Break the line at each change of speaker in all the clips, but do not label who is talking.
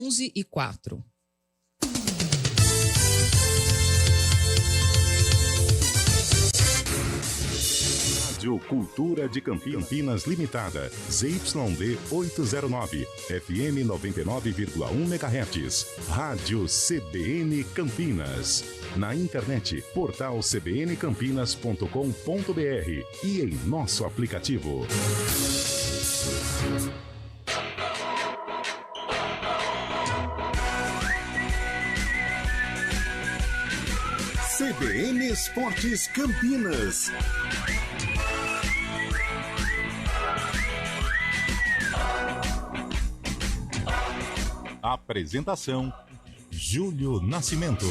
11h04.
Rádio Cultura de Campinas Limitada, ZYD 809, FM 99,1 MHz, Rádio CBN Campinas. Na internet, portal cbncampinas.com.br e em nosso aplicativo. CBN Esportes Campinas. Apresentação: Júlio Nascimento.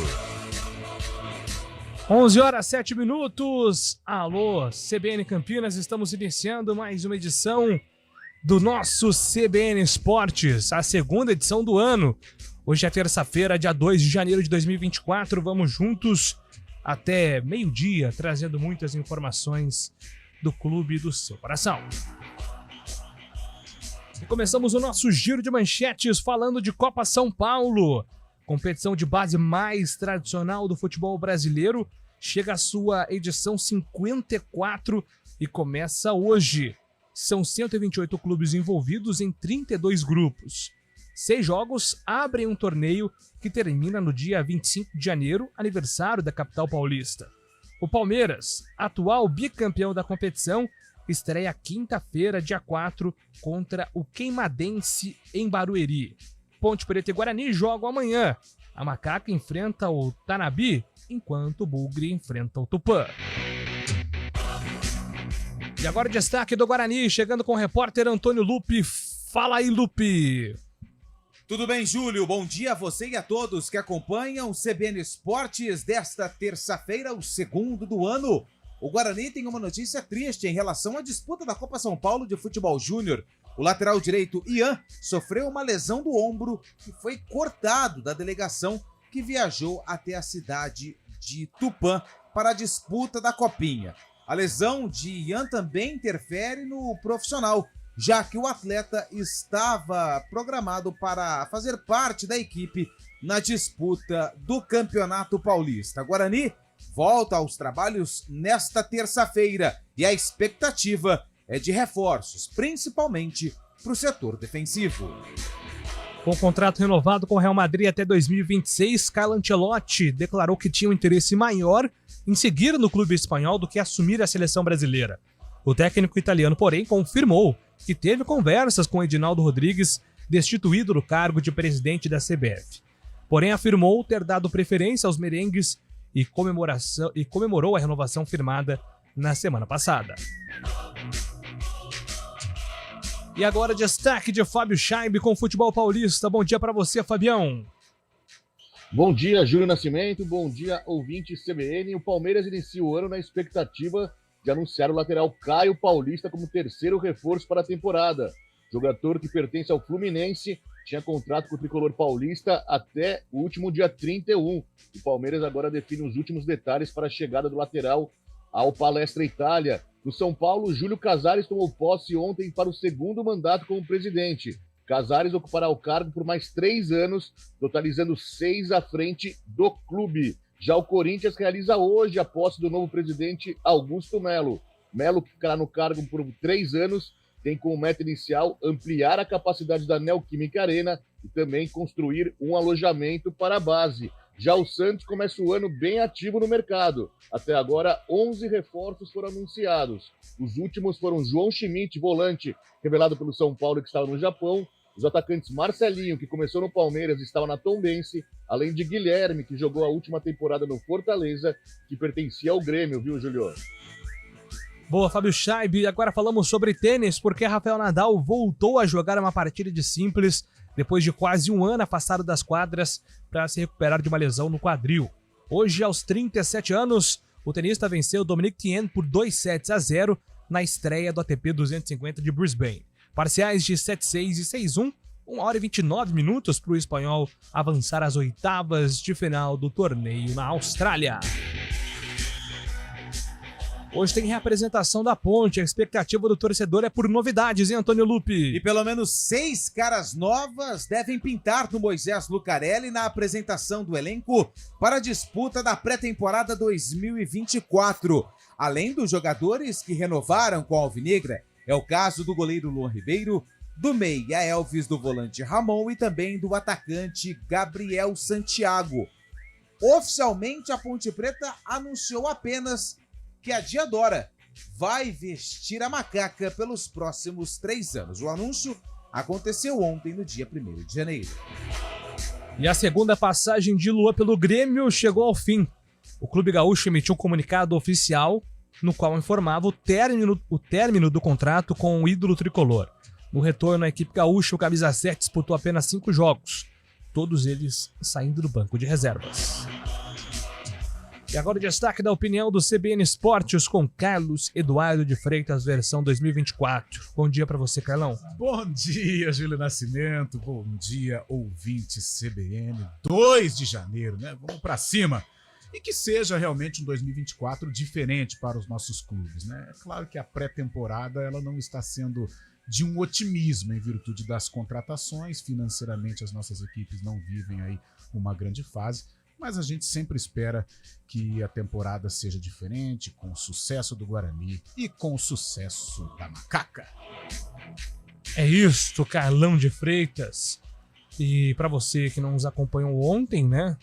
11h07. Alô, CBN Campinas, estamos iniciando mais uma edição do nosso CBN Esportes, a segunda edição do ano. Hoje é terça-feira, dia 2 de janeiro de 2024, vamos juntos até meio-dia, trazendo muitas informações do clube do seu coração. E começamos o nosso giro de manchetes falando de Copa São Paulo. Competição de base mais tradicional do futebol brasileiro chega à sua edição 54 e começa hoje. São 128 clubes envolvidos em 32 grupos. 6 jogos abrem um torneio que termina no dia 25 de janeiro, aniversário da capital paulista. O Palmeiras, atual bicampeão da competição, estreia quinta-feira, dia 4, contra o Queimadense em Barueri. Ponte Preta e Guarani jogam amanhã. A Macaca enfrenta o Tanabi, enquanto o Bugre enfrenta o Tupã. E agora o destaque do Guarani, chegando com o repórter Antônio Lupe. Fala aí, Lupe!
Tudo bem, Júlio? Bom dia a você e a todos que acompanham o CBN Esportes desta terça-feira, o segundo do ano. O Guarani tem uma notícia triste em relação à disputa da Copa São Paulo de Futebol Júnior. O lateral direito Ian sofreu uma lesão do ombro e foi cortado da delegação que viajou até a cidade de Tupã para a disputa da Copinha. A lesão de Ian também interfere no profissional, já que o atleta estava programado para fazer parte da equipe na disputa do Campeonato Paulista. Guarani volta aos trabalhos nesta terça-feira e a expectativa é de reforços, principalmente para o setor defensivo.
Com o contrato renovado com o Real Madrid até 2026, Carlo Ancelotti declarou que tinha um interesse maior em seguir no clube espanhol do que assumir a seleção brasileira. O técnico italiano, porém, confirmou que teve conversas com Edinaldo Rodrigues, destituído do cargo de presidente da CBF. Porém, afirmou ter dado preferência aos merengues e comemorou a renovação firmada na semana passada. E agora destaque de Fábio Scheib com o futebol paulista. Bom dia para você, Fabião.
Bom dia, Júlio Nascimento. Bom dia, ouvinte CBN. O Palmeiras inicia o ano na expectativa de anunciar o lateral Caio Paulista como terceiro reforço para a temporada. Jogador que pertence ao Fluminense, tinha contrato com o tricolor paulista até o último dia 31. O Palmeiras agora define os últimos detalhes para a chegada do lateral ao Palestra Itália. No São Paulo, Júlio Casares tomou posse ontem para o segundo mandato como presidente. Casares ocupará o cargo por mais 3 anos, totalizando 6 à frente do clube. Já o Corinthians realiza hoje a posse do novo presidente Augusto Melo. Melo, que ficará no cargo por 3 anos, tem como meta inicial ampliar a capacidade da Neoquímica Arena e também construir um alojamento para a base. Já o Santos começa o ano bem ativo no mercado. Até agora, 11 reforços foram anunciados. Os últimos foram João Schmidt, volante, revelado pelo São Paulo, que estava no Japão. Os atacantes Marcelinho, que começou no Palmeiras e estava na Tombense, além de Guilherme, que jogou a última temporada no Fortaleza, que pertencia ao Grêmio, viu, Julio?
Boa, Fábio Scheib. Agora falamos sobre tênis, porque Rafael Nadal voltou a jogar uma partida de simples depois de quase um ano afastado das quadras para se recuperar de uma lesão no quadril. Hoje, aos 37 anos, o tenista venceu Dominic Thiem por 2-0 na estreia do ATP 250 de Brisbane. Parciais de 7-6 e 6-1, 1 hora e 29 minutos para o espanhol avançar às oitavas de final do torneio na Austrália. Hoje tem reapresentação da Ponte. A expectativa do torcedor é por novidades, hein, Antônio Lupi?
E pelo menos 6 caras novas devem pintar no Moisés Lucarelli na apresentação do elenco para a disputa da pré-temporada 2024. Além dos jogadores que renovaram com a Alvinegra, é o caso do goleiro Luan Ribeiro, do meia Elvis, do volante Ramon e também do atacante Gabriel Santiago. Oficialmente, a Ponte Preta anunciou apenas que a Diadora vai vestir a macaca pelos próximos 3 anos. O anúncio aconteceu ontem, no dia 1º de janeiro.
E a segunda passagem de Luan pelo Grêmio chegou ao fim. O Clube Gaúcho emitiu um comunicado oficial no qual informava o término do contrato com o ídolo tricolor. No retorno à equipe gaúcha, o camisa 7 disputou apenas 5 jogos, todos eles saindo do banco de reservas. E agora o destaque da opinião do CBN Esportes com Carlos Eduardo de Freitas, versão 2024. Bom dia para você, Carlão.
Bom dia, Júlio Nascimento. Bom dia, ouvinte CBN. 2 de janeiro, né? Vamos para cima. E que seja realmente um 2024 diferente para os nossos clubes, né? É claro que a pré-temporada ela não está sendo de um otimismo em virtude das contratações. Financeiramente, as nossas equipes não vivem aí uma grande fase, mas a gente sempre espera que a temporada seja diferente, com o sucesso do Guarani e com o sucesso da Macaca.
É isto, Carlão de Freitas. E para você que não nos acompanhou ontem, né?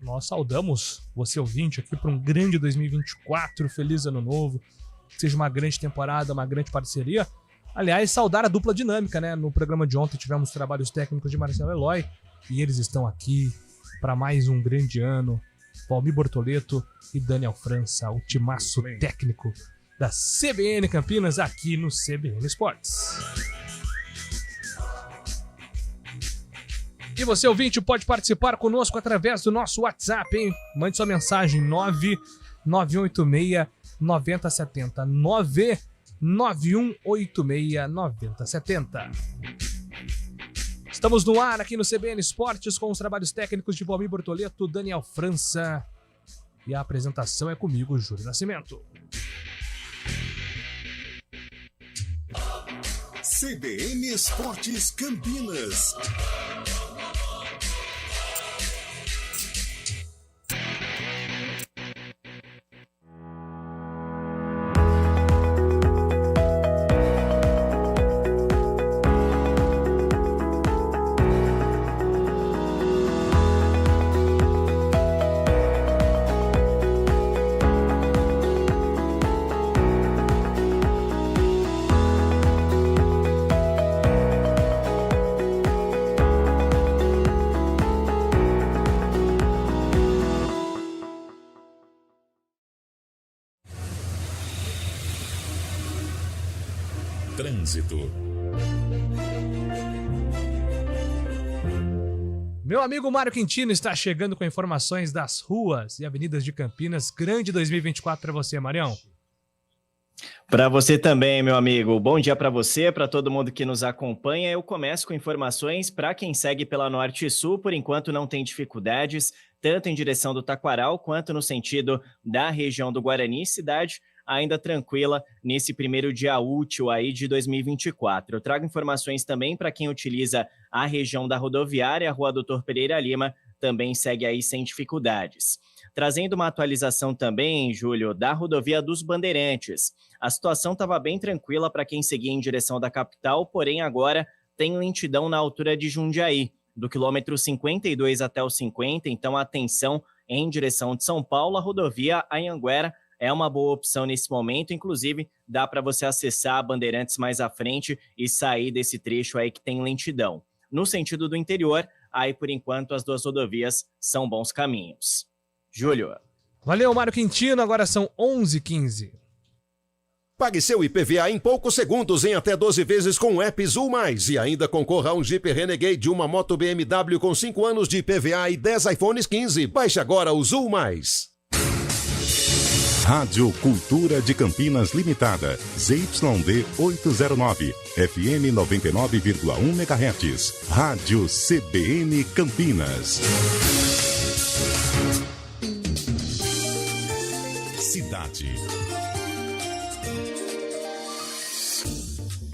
Nós saudamos você ouvinte aqui para um grande 2024, feliz ano novo, que seja uma grande temporada, uma grande parceria. Aliás, saudar a dupla dinâmica, né? No programa de ontem tivemos trabalhos técnicos de Marcelo Eloy e eles estão aqui para mais um grande ano. Valmir Bortoleto e Daniel França, o timaço técnico da CBN Campinas aqui no CBN Esportes. E você, ouvinte, pode participar conosco através do nosso WhatsApp, hein? Mande sua mensagem 99186-9070. 99186-9070. Estamos no ar aqui no CBN Esportes com os trabalhos técnicos de Valmir Bortoleto, Daniel França. E a apresentação é comigo, Júlio Nascimento.
CBN Esportes Campinas. Trânsito.
Meu amigo Mário Quintino está chegando com informações das ruas e avenidas de Campinas. Grande 2024 para você, Marião.
Para você também, meu amigo. Bom dia para você, para todo mundo que nos acompanha. Eu começo com informações para quem segue pela Norte e Sul. Por enquanto não tem dificuldades, tanto em direção do Taquaral quanto no sentido da região do Guarani, cidade ainda tranquila nesse primeiro dia útil aí de 2024. Eu trago informações também para quem utiliza a região da rodoviária, a Rua Doutor Pereira Lima, também segue aí sem dificuldades. Trazendo uma atualização também, Júlio, da rodovia dos Bandeirantes. A situação estava bem tranquila para quem seguia em direção da capital, porém agora tem lentidão na altura de Jundiaí, do quilômetro 52 até o 50, então atenção em direção de São Paulo, a rodovia Anhanguera é uma boa opção nesse momento, inclusive dá para você acessar a Bandeirantes mais à frente e sair desse trecho aí que tem lentidão. No sentido do interior, aí por enquanto as duas rodovias são bons caminhos. Júlio.
Valeu, Mário Quintino, agora são 11h15.
Pague seu IPVA em poucos segundos em até 12 vezes com o app Zul Mais e ainda concorra a um Jeep Renegade, uma moto BMW com 5 anos de IPVA e 10 iPhones 15. Baixe agora o Zul Mais.
Rádio Cultura de Campinas Limitada, ZYD 809, FM 99,1 MHz. Rádio CBN Campinas. Cidade.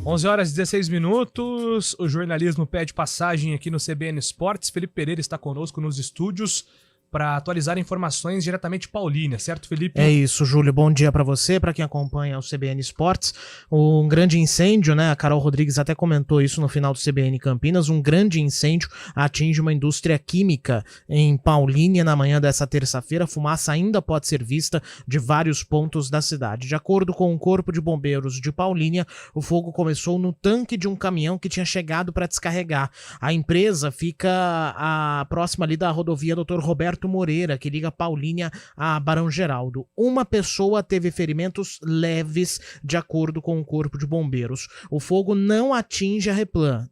11 horas e 16 minutos, o jornalismo pede passagem aqui no CBN Esportes. Felipe Pereira está conosco nos estúdios para atualizar informações diretamente de Paulínia, certo, Felipe?
É isso, Júlio. Bom dia para você, para quem acompanha o CBN Esportes. Um grande incêndio, né? A Carol Rodrigues até comentou isso no final do CBN Campinas. Um grande incêndio atinge uma indústria química em Paulínia na manhã dessa terça-feira. A fumaça ainda pode ser vista de vários pontos da cidade. De acordo com o Corpo de Bombeiros de Paulínia, o fogo começou no tanque de um caminhão que tinha chegado para descarregar. A empresa fica próxima ali da rodovia Dr. Roberto Moreira, que liga Paulínia a Barão Geraldo. Uma pessoa teve ferimentos leves, de acordo com o Corpo de Bombeiros. O fogo não atinge a Replan,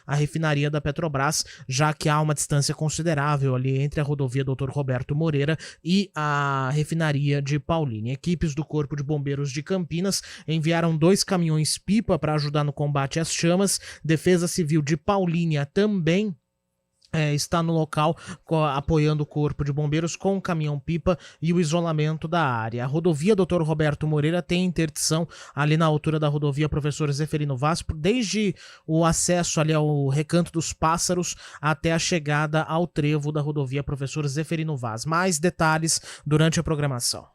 a refinaria da Petrobras, já que há uma distância considerável ali entre a rodovia Dr. Roberto Moreira e a refinaria de Paulínia. Equipes do Corpo de Bombeiros de Campinas enviaram 2 caminhões-pipa para ajudar no combate às chamas. Defesa Civil de Paulínia também está no local apoiando o Corpo de Bombeiros com o caminhão-pipa e o isolamento da área. A rodovia Dr. Roberto Moreira tem interdição ali na altura da rodovia Professor Zeferino Vaz, desde o acesso ali ao Recanto dos Pássaros até a chegada ao trevo da rodovia Professor Zeferino Vaz. Mais detalhes durante a programação.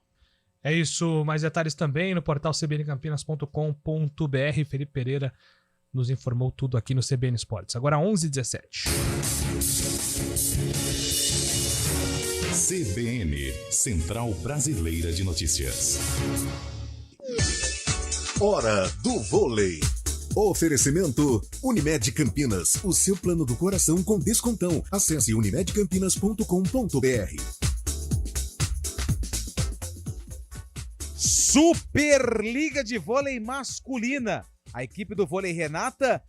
É isso, mais detalhes também no portal cbncampinas.com.br. Felipe Pereira nos informou tudo aqui no CBN Esportes. Agora 11h17.
CBN, Central Brasileira de Notícias.
Hora do vôlei. Oferecimento Unimed Campinas, o seu plano do coração com descontão. Acesse unimedcampinas.com.br.
Superliga de Vôlei Masculina. A equipe do Vôlei Renata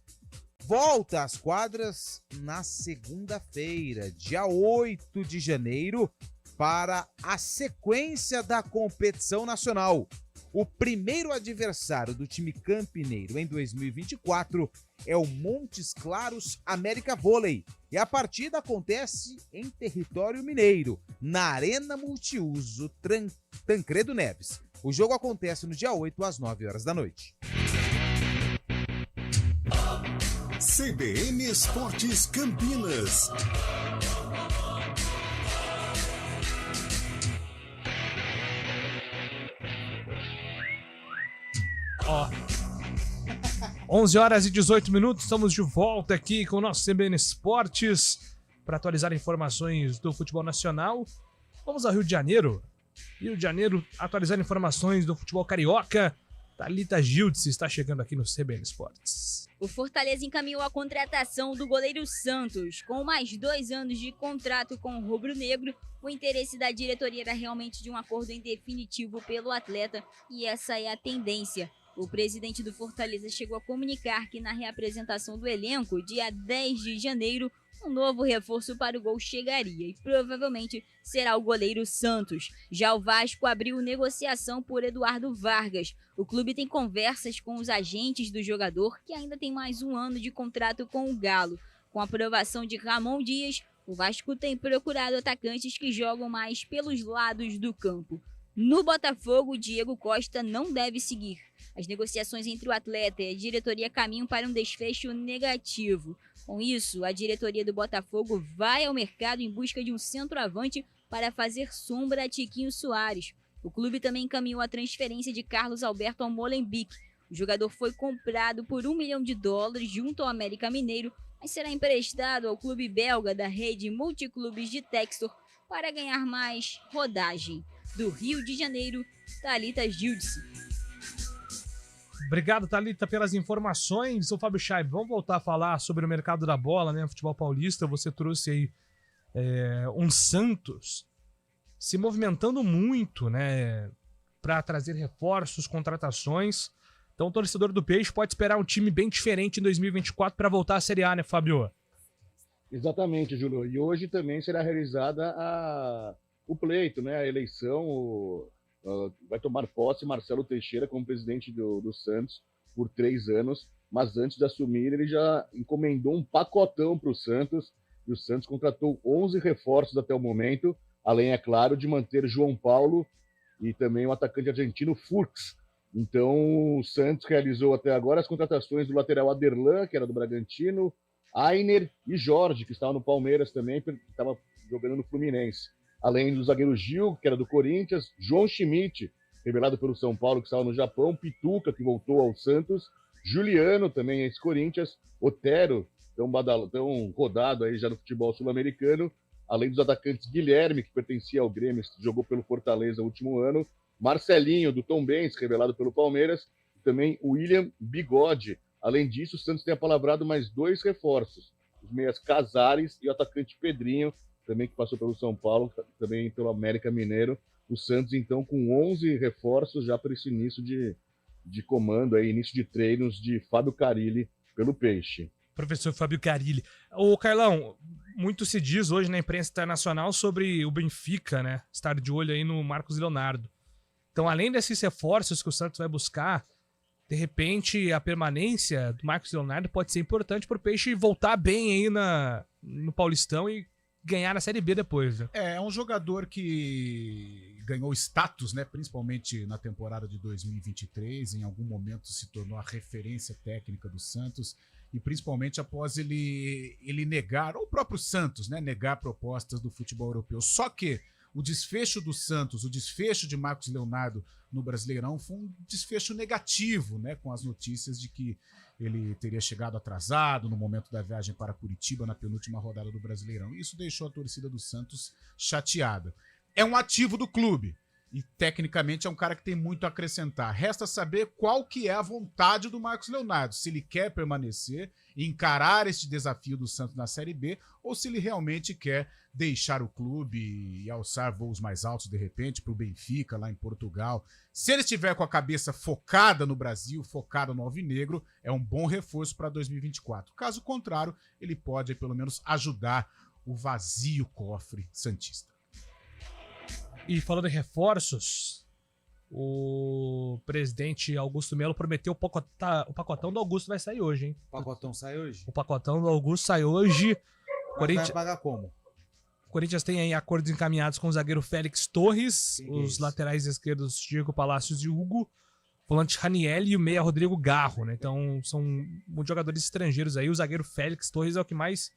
volta às quadras na segunda-feira, dia 8 de janeiro, para a sequência da competição nacional. O primeiro adversário do time campineiro em 2024 é o Montes Claros América Vôlei. E a partida acontece em território mineiro, na Arena Multiuso Tancredo Neves. O jogo acontece no dia 8, às 9 horas da noite.
CBN Esportes Campinas.
Ó, 11 horas e 18 minutos, estamos de volta aqui com o nosso CBN Esportes para atualizar informações do futebol nacional. Vamos ao Rio de Janeiro. Rio de Janeiro, atualizar informações do futebol carioca. Thalita Gildes está chegando aqui no CBN Esportes.
O Fortaleza encaminhou a contratação do goleiro Santos. Com mais 2 anos de contrato com o rubro-negro, o interesse da diretoria era realmente de um acordo em definitivo pelo atleta, e essa é a tendência. O presidente do Fortaleza chegou a comunicar que na reapresentação do elenco, dia 10 de janeiro, um novo reforço para o gol chegaria e provavelmente será o goleiro Santos. Já o Vasco abriu negociação por Eduardo Vargas. O clube tem conversas com os agentes do jogador, que ainda tem mais 1 ano de contrato com o Galo. Com a aprovação de Ramon Dias, o Vasco tem procurado atacantes que jogam mais pelos lados do campo. No Botafogo, Diego Costa não deve seguir. As negociações entre o atleta e a diretoria caminham para um desfecho negativo. Com isso, a diretoria do Botafogo vai ao mercado em busca de um centroavante para fazer sombra a Tiquinho Soares. O clube também encaminhou a transferência de Carlos Alberto ao Molenbeek. O jogador foi comprado por $1 milhão junto ao América Mineiro, mas será emprestado ao clube belga da rede Multiclubes de Textor para ganhar mais rodagem. Do Rio de Janeiro, Thalita Gildes.
Obrigado, Thalita, pelas informações. Sou Fábio Chaib. Vamos voltar a falar sobre o mercado da bola, né? Futebol paulista. Você trouxe aí um Santos se movimentando muito, né? Para trazer reforços, contratações. Então o torcedor do Peixe pode esperar um time bem diferente em 2024 para voltar à Série A, né, Fábio?
Exatamente, Júlio. E hoje também será realizada o pleito, né? A eleição. Vai tomar posse Marcelo Teixeira como presidente do Santos por 3 anos, mas antes de assumir ele já encomendou um pacotão para o Santos, e o Santos contratou 11 reforços até o momento, além, é claro, de manter João Paulo e também o atacante argentino Furks Então, o Santos realizou até agora as contratações do lateral Aderlan, que era do Bragantino, Ainer e Jorge, que estava no Palmeiras também, que estava jogando no Fluminense. Além do zagueiro Gil, que era do Corinthians, João Schmidt, revelado pelo São Paulo, que estava no Japão, Pituca, que voltou ao Santos, Juliano, também ex-Corinthians, Otero, tão rodado aí já no futebol sul-americano, além dos atacantes Guilherme, que pertencia ao Grêmio, jogou pelo Fortaleza no último ano, Marcelinho, do Tombense, revelado pelo Palmeiras, e também William Bigode. Além disso, o Santos tem apalavrado mais 2 reforços, os meias Casares e o atacante Pedrinho, também que passou pelo São Paulo, também pelo América Mineiro. O Santos, então, com 11 reforços já para esse início de comando, aí, início de treinos de Fábio Carilli pelo Peixe.
Professor Fábio Carilli. Ô, Carlão, muito se diz hoje na imprensa internacional sobre o Benfica, né? Estar de olho aí no Marcos Leonardo. Então, além desses reforços que o Santos vai buscar, de repente a permanência do Marcos Leonardo pode ser importante para o Peixe voltar bem aí no Paulistão e ganhar a Série B depois. Né?
É um jogador que ganhou status, né, principalmente na temporada de 2023, em algum momento se tornou a referência técnica do Santos, e principalmente após ele negar, ou o próprio Santos, né, negar propostas do futebol europeu. Só que o desfecho do Santos, o desfecho de Marcos Leonardo no Brasileirão foi um desfecho negativo, né, com as notícias de que ele teria chegado atrasado no momento da viagem para Curitiba na penúltima rodada do Brasileirão. Isso deixou a torcida do Santos chateada. É um ativo do clube e tecnicamente é um cara que tem muito a acrescentar. Resta saber qual que é a vontade do Marcos Leonardo, se ele quer permanecer e encarar este desafio do Santos na Série B ou se ele realmente quer deixar o clube e alçar voos mais altos de repente para o Benfica lá em Portugal. Se ele estiver com a cabeça focada no Brasil, focada no Alvinegro, é um bom reforço para 2024. Caso contrário, ele pode pelo menos ajudar o vazio cofre santista.
E falando em reforços, o presidente Augusto Melo prometeu o pacotão do Augusto vai sair hoje, hein?
O pacotão sai hoje?
O pacotão do Augusto sai hoje.
Vai pagar como?
O Corinthians tem aí acordos encaminhados com o zagueiro Félix Torres, os laterais esquerdos Diego Palacios e Hugo, o volante Raniel e o meia Rodrigo Garro, né? Então são muitos jogadores estrangeiros aí. O zagueiro Félix Torres é o que mais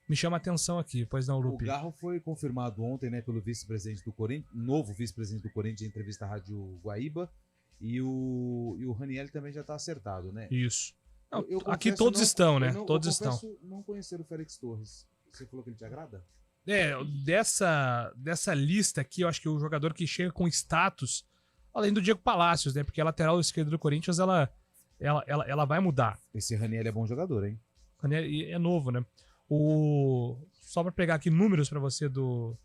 me chama a atenção aqui, pois não, Lupe?
O Garro foi confirmado ontem, né, pelo vice-presidente do Corinthians, novo vice-presidente do Corinthians, em entrevista à Rádio Guaíba, e o Raniel também já está acertado, né?
Isso. Não,
Eu
aqui
confesso,
todos estão, né? Todos
eu
estão.
Não conhecer o Félix Torres. Você falou que ele te agrada?
Dessa lista aqui, eu acho que o jogador que chega com status, além do Diego Palacios, né? Porque a lateral esquerda do Corinthians, ela vai mudar.
Esse Raniel é bom jogador, hein?
Raniel é novo, né? Só para pegar aqui números para você do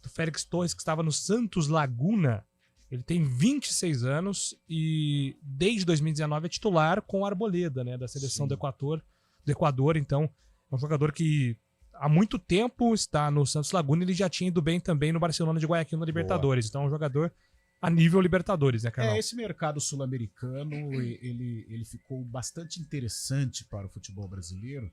Félix Torres, que estava no Santos Laguna. Ele tem 26 anos e desde 2019 é titular com o Arboleda, né? Da seleção do Equador. Então, é um jogador que há muito tempo está no Santos Laguna e ele já tinha ido bem também no Barcelona de Guayaquil na Libertadores. Então é um jogador a nível Libertadores, né, Carol?
Esse mercado sul-americano, ele ficou bastante interessante para o futebol brasileiro,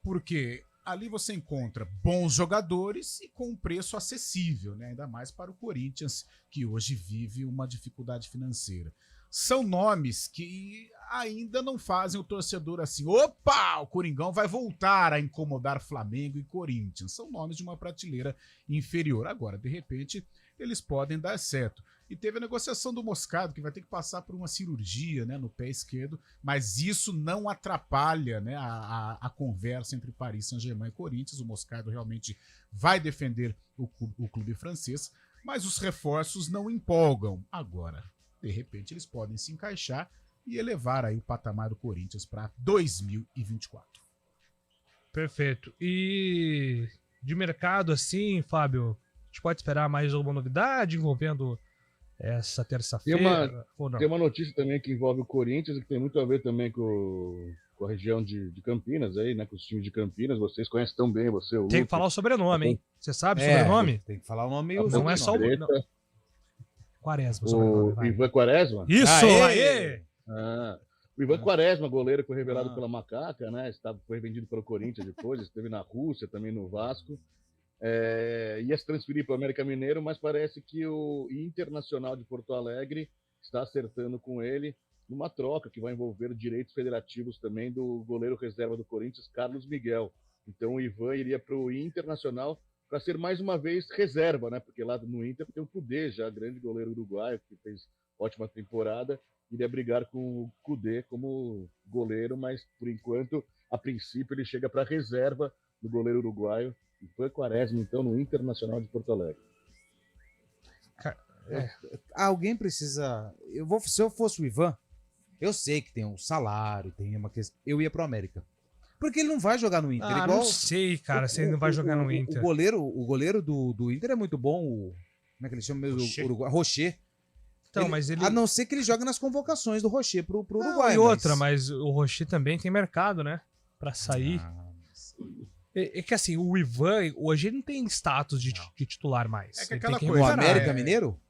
porque ali você encontra bons jogadores e com um preço acessível, né? Ainda mais para o Corinthians, que hoje vive uma dificuldade financeira. São nomes que ainda não fazem o torcedor assim, opa, o Coringão vai voltar a incomodar Flamengo e Corinthians. São nomes de uma prateleira inferior. Agora, de repente, eles podem dar certo. E teve a negociação do Moscardo, que vai ter que passar por uma cirurgia, né, no pé esquerdo, mas isso não atrapalha, né, a conversa entre Paris Saint-Germain e Corinthians. O Moscardo realmente vai defender o clube francês, mas os reforços não empolgam. Agora, de repente, eles podem se encaixar e elevar aí o patamar do Corinthians para 2024.
Perfeito. E de mercado assim, Fábio, a gente pode esperar mais alguma novidade envolvendo essa terça-feira?
Tem uma notícia também que envolve o Corinthians e que tem muito a ver também com a região de Campinas aí, né? Com os times de Campinas. Vocês conhecem tão bem, o
Tem
Lupe.
que falar o sobrenome, hein? Você sabe o sobrenome?
Tem que falar o nome.
Não é só o... Não. Quaresma, o
O
sobrenome.
Ivan Quaresma?
Isso!
Aê!
O Ivan Quaresma, goleiro, foi revelado pela Macaca, né? Foi vendido pelo Corinthians depois, esteve na Rússia, também no Vasco. Ia se transferir para o América Mineiro, mas parece que o Internacional de Porto Alegre está acertando com ele numa troca que vai envolver direitos federativos também do goleiro reserva do Corinthians, Carlos Miguel. Então o Ivan iria para o Internacional para ser mais uma vez reserva, né? Porque lá no Inter tem o Kudê, já grande goleiro uruguaio, que fez ótima temporada, iria brigar com o Kudê como goleiro, mas por enquanto, a princípio, ele chega para reserva do goleiro uruguaio, Ivan Quaresma, então, no Internacional de Porto Alegre.
Alguém precisa... Se eu fosse o Ivan, eu sei que tem um salário, tem uma questão... Eu ia pro América. Porque ele não vai jogar no Inter.
Não sei, cara, se ele não vai jogar no Inter.
O goleiro do Inter é muito bom, como é que ele chama mesmo? Uruguai, Rocher.
Então, mas ele...
A não ser que ele jogue nas convocações do Rocher pro Uruguai.
Mas o Rocher também tem mercado, né? Pra sair. É que assim, o Ivan, hoje ele não tem status de titular mais.
É que
Ele
aquela
tem
coisa,
O América Mineiro?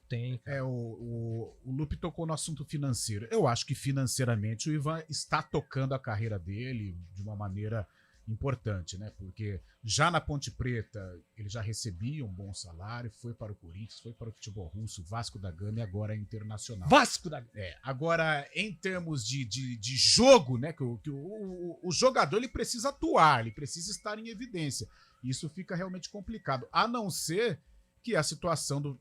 Tem.
O Lupe tocou no assunto financeiro. Eu acho que financeiramente o Ivan está tocando a carreira dele de uma maneira importante, né? Porque já na Ponte Preta ele já recebia um bom salário, foi para o Corinthians, foi para o futebol russo, Vasco da Gama e agora é Internacional.
Vasco da Gama!
Agora, em termos de jogo, né? Que o jogador ele precisa atuar, ele precisa estar em evidência. Isso fica realmente complicado, a não ser que a situação do...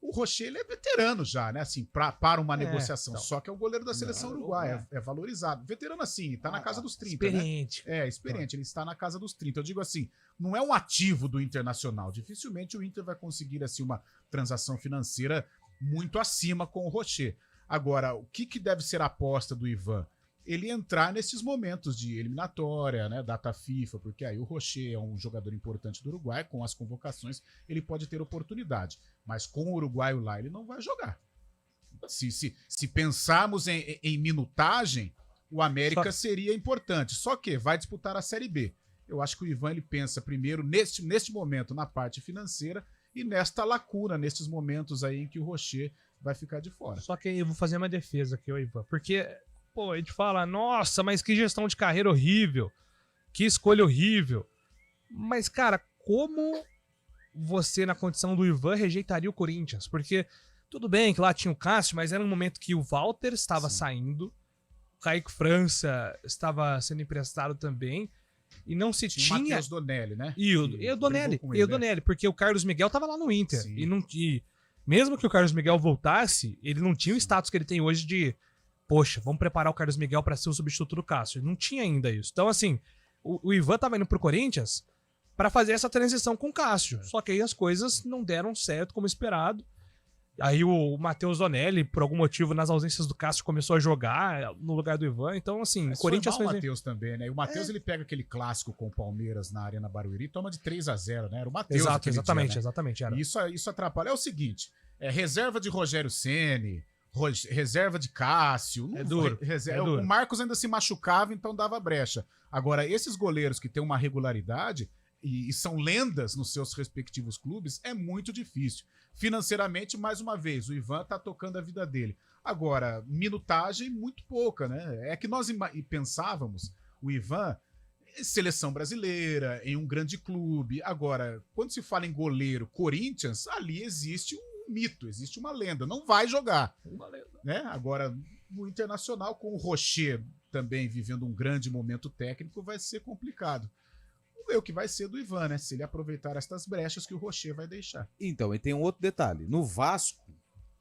O Rocher, ele é veterano já, né? Assim, para uma negociação. Só que é o goleiro da seleção uruguaia. É valorizado. Veterano assim, tá na casa dos 30.
Experiente.
Né? Experiente. Ele está na casa dos 30. Eu digo assim, não é um ativo do Internacional. Dificilmente o Inter vai conseguir, assim, uma transação financeira muito acima com o Rocher. Agora, o que deve ser a aposta do Ivan? Ele entrar nesses momentos de eliminatória, né, data FIFA, porque aí o Rocher é um jogador importante do Uruguai, com as convocações ele pode ter oportunidade, mas com o uruguaio lá ele não vai jogar. Se pensarmos em minutagem, o América seria importante, só que vai disputar a Série B. Eu acho que o Ivan ele pensa primeiro neste momento na parte financeira e nesta lacuna, nestes momentos aí em que o Rocher vai ficar de fora.
Só que eu vou fazer uma defesa aqui, Ivan, porque... Pô, a gente fala, nossa, mas que gestão de carreira horrível, que escolha horrível. Mas, cara, como você, na condição do Ivan, rejeitaria o Corinthians? Porque, tudo bem que lá tinha o Cássio, mas era um momento que o Walter estava saindo, o Kaique França estava sendo emprestado também, e não se tinha...
O Matheus Donelli, né?
E o Donelli, porque o Carlos Miguel estava lá no Inter. E mesmo que o Carlos Miguel voltasse, ele não tinha o status que ele tem hoje de... Poxa, vamos preparar o Carlos Miguel para ser o substituto do Cássio. Não tinha ainda isso. Então, assim, o Ivan tava indo pro Corinthians para fazer essa transição com o Cássio. Só que aí as coisas não deram certo como esperado. Aí o Matheus Donelli, por algum motivo, nas ausências do Cássio, começou a jogar no lugar do Ivan. Então, assim, o Corinthians
fez... o Matheus também, né? E o Matheus, ele pega aquele clássico com o Palmeiras na Arena Barueri e toma de 3-0, né? Era o Matheus.
Exatamente. Era.
E isso atrapalha. É o seguinte, reserva de Rogério Ceni, reserva de Cássio.
É duro.
O Marcos ainda se machucava, então dava brecha. Agora, esses goleiros que têm uma regularidade e são lendas nos seus respectivos clubes, é muito difícil. Financeiramente, mais uma vez, o Ivan tá tocando a vida dele. Agora, minutagem, muito pouca, né? É que nós pensávamos, o Ivan, seleção brasileira, em um grande clube. Agora, quando se fala em goleiro Corinthians, ali existe um mito, existe uma lenda, não vai jogar.
Uma lenda.
Né? Agora, no Internacional, com o Rocher também vivendo um grande momento técnico, vai ser complicado. Vamos ver o que vai ser do Ivan, né? Se ele aproveitar estas brechas que o Rocher vai deixar.
Então, e tem um outro detalhe. No Vasco,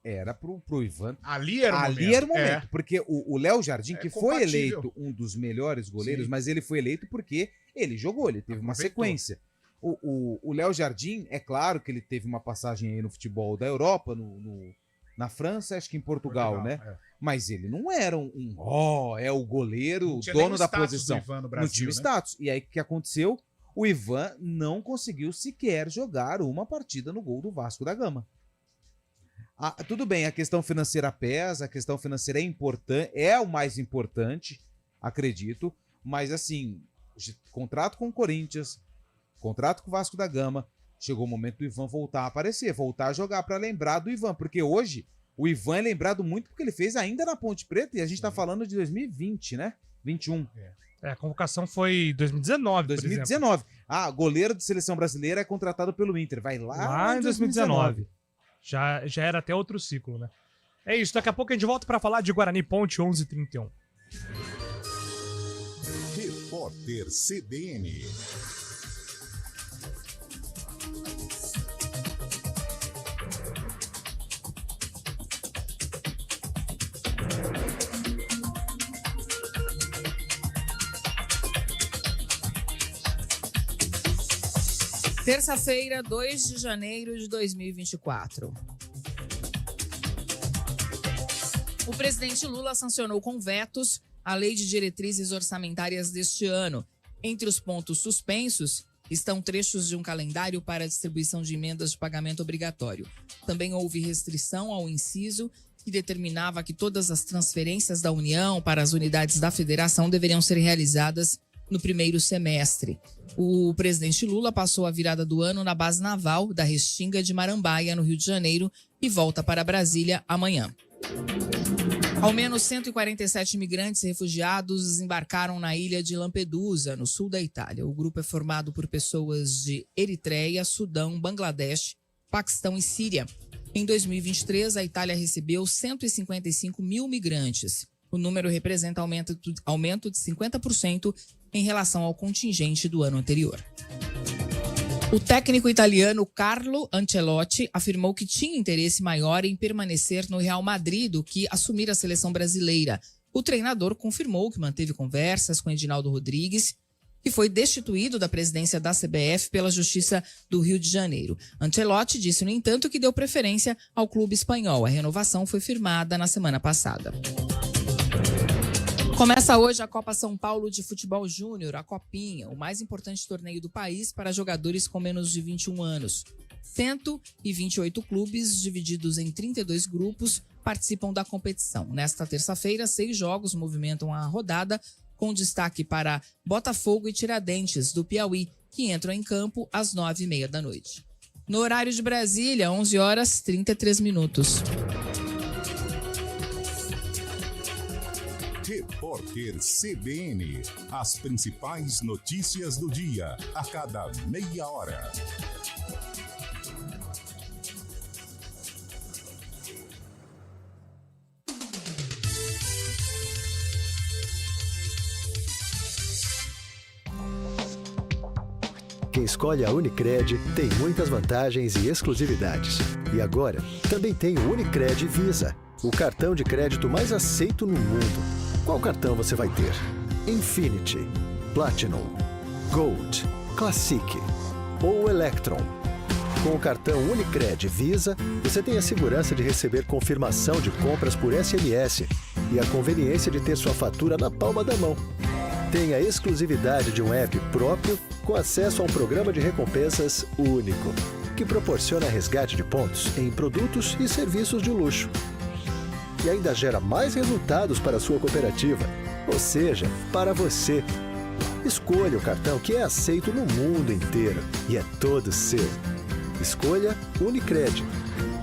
era pro Ivan.
Ali era o momento.
Porque o Léo Jardim, que foi eleito um dos melhores goleiros, mas ele foi eleito porque ele jogou, ele teve uma sequência. O Léo Jardim, é claro que ele teve uma passagem aí no futebol da Europa, na França, acho que em Portugal, né? Mas ele não era é o goleiro, dono da posição. Não tinha status. E aí o que aconteceu? O Ivan não conseguiu sequer jogar uma partida no gol do Vasco da Gama. Tudo bem, a questão financeira pesa, a questão financeira é importante, é o mais importante, acredito, mas assim, contrato com o Corinthians, contrato com o Vasco da Gama, chegou o momento do Ivan voltar a aparecer, voltar a jogar para lembrar do Ivan, porque hoje o Ivan é lembrado muito porque ele fez ainda na Ponte Preta e a gente tá falando de 2020, né? 21.
A convocação foi 2019,
2019. Goleiro de seleção brasileira é contratado pelo Inter, vai lá em 2019.
Já era até outro ciclo, né? É isso, daqui a pouco a gente volta para falar de Guarani Ponte 11h31.
Repórter CBN.
Terça-feira, 2 de janeiro de 2024. O presidente Lula sancionou com vetos a Lei de Diretrizes Orçamentárias deste ano. Entre os pontos suspensos estão trechos de um calendário para a distribuição de emendas de pagamento obrigatório. Também houve restrição ao inciso que determinava que todas as transferências da União para as unidades da Federação deveriam ser realizadas no primeiro semestre. O presidente Lula passou a virada do ano na base naval da Restinga de Marambaia, no Rio de Janeiro, e volta para Brasília amanhã. Ao menos 147 imigrantes e refugiados desembarcaram na ilha de Lampedusa, no sul da Itália. O grupo é formado por pessoas de Eritreia, Sudão, Bangladesh, Paquistão e Síria. Em 2023, a Itália recebeu 155 mil migrantes. O número representa aumento de 50% em relação ao contingente do ano anterior. O técnico italiano Carlo Ancelotti afirmou que tinha interesse maior em permanecer no Real Madrid do que assumir a seleção brasileira. O treinador confirmou que manteve conversas com Edinaldo Rodrigues, que foi destituído da presidência da CBF pela Justiça do Rio de Janeiro. Ancelotti disse, no entanto, que deu preferência ao clube espanhol. A renovação foi firmada na semana passada. Começa hoje a Copa São Paulo de Futebol Júnior, a Copinha, o mais importante torneio do país para jogadores com menos de 21 anos. 128 clubes, divididos em 32 grupos, participam da competição. Nesta terça-feira, 6 jogos movimentam a rodada, com destaque para Botafogo e Tiradentes, do Piauí, que entram em campo às 9h30 da noite. No horário de Brasília, 11h33.
Repórter CBN. As principais notícias do dia, a cada meia hora.
Quem escolhe a Unicred tem muitas vantagens e exclusividades. E agora, também tem o Unicred Visa, o cartão de crédito mais aceito no mundo. Qual cartão você vai ter? Infinity, Platinum, Gold, Classic ou Electron? Com o cartão Unicred Visa, você tem a segurança de receber confirmação de compras por SMS e a conveniência de ter sua fatura na palma da mão. Tem a exclusividade de um app próprio com acesso a um programa de recompensas único, que proporciona resgate de pontos em produtos e serviços de luxo. E ainda gera mais resultados para a sua cooperativa, ou seja, para você. Escolha o cartão que é aceito no mundo inteiro e é todo seu. Escolha Unicred.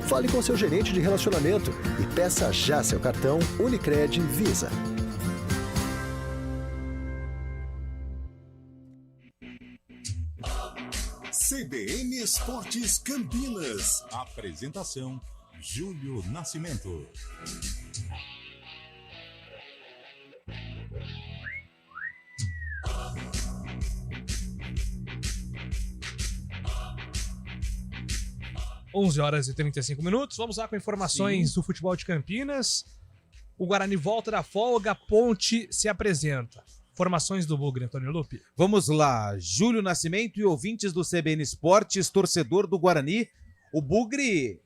Fale com seu gerente de relacionamento e peça já seu cartão Unicred Visa.
CBN Esportes Campinas. Apresentação: Júlio Nascimento.
Onze horas e 35 minutos. Vamos lá com informações do futebol de Campinas. O Guarani volta da folga, Ponte se apresenta. Formações do Bugre, Antônio Lupi.
Vamos lá, Júlio Nascimento e ouvintes do CBN Esportes, torcedor do Guarani. O Bugre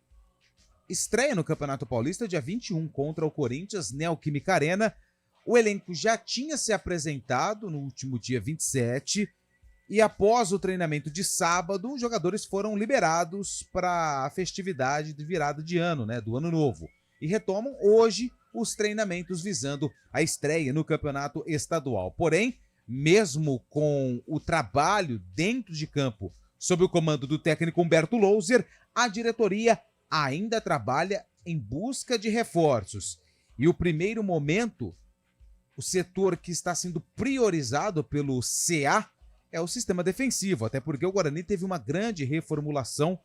estreia no Campeonato Paulista dia 21 contra o Corinthians, Neoquímica Arena. O elenco já tinha se apresentado no último dia 27 e após o treinamento de sábado, os jogadores foram liberados para a festividade de virada de ano, do ano novo. E retomam hoje os treinamentos visando a estreia no Campeonato Estadual. Porém, mesmo com o trabalho dentro de campo sob o comando do técnico Humberto Louser, a diretoria ainda trabalha em busca de reforços. E o primeiro momento, o setor que está sendo priorizado pelo CA é o sistema defensivo, até porque o Guarani teve uma grande reformulação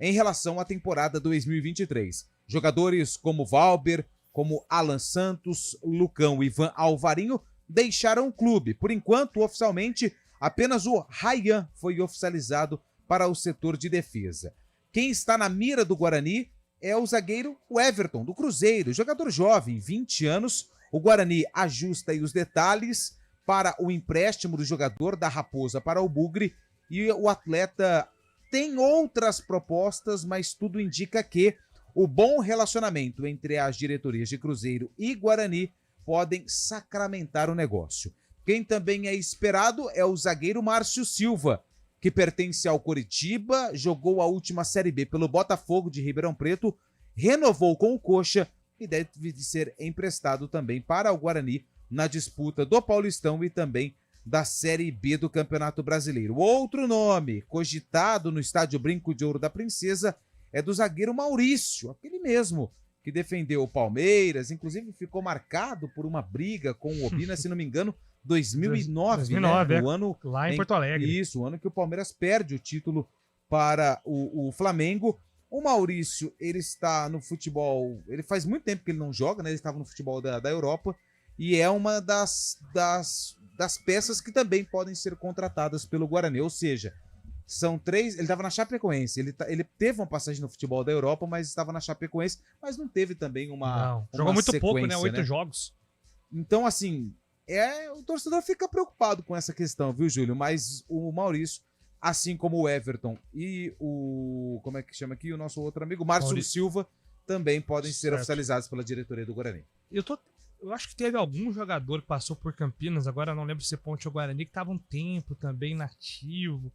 em relação à temporada 2023. Jogadores como Valber, como Alan Santos, Lucão e Ivan Alvarinho deixaram o clube. Por enquanto, oficialmente, apenas o Ryan foi oficializado para o setor de defesa. Quem está na mira do Guarani é o zagueiro Everton, do Cruzeiro, jogador jovem, 20 anos. O Guarani ajusta aí os detalhes para o empréstimo do jogador da Raposa para o Bugre e o atleta tem outras propostas, mas tudo indica que o bom relacionamento entre as diretorias de Cruzeiro e Guarani podem sacramentar o negócio. Quem também é esperado é o zagueiro Márcio Silva, que pertence ao Coritiba, jogou a última Série B pelo Botafogo de Ribeirão Preto, renovou com o Coxa e deve ser emprestado também para o Guarani na disputa do Paulistão e também da Série B do Campeonato Brasileiro. Outro nome cogitado no Estádio Brinco de Ouro da Princesa é do zagueiro Maurício, aquele mesmo que defendeu o Palmeiras, inclusive ficou marcado por uma briga com o Obina, se não me engano, 2009, né? O ano
lá em Porto Alegre.
Isso, o ano que o Palmeiras perde o título para o Flamengo. O Maurício, ele está no futebol, ele faz muito tempo que ele não joga, né? Ele estava no futebol da Europa e é uma das peças que também podem ser contratadas pelo Guarani, ou seja, são 3, ele estava na Chapecoense, ele teve uma passagem no futebol da Europa, mas estava na Chapecoense, mas não teve também uma
jogou muito pouco, né? 8
né?
jogos.
Então, assim, o torcedor fica preocupado com essa questão, viu, Júlio? Mas o Maurício, assim como o Everton e o, como é que chama aqui, o nosso outro amigo, Márcio Silva, também podem ser oficializados pela diretoria do Guarani.
Eu acho que teve algum jogador que passou por Campinas, agora não lembro se Ponte ou Guarani, que estava um tempo também nativo.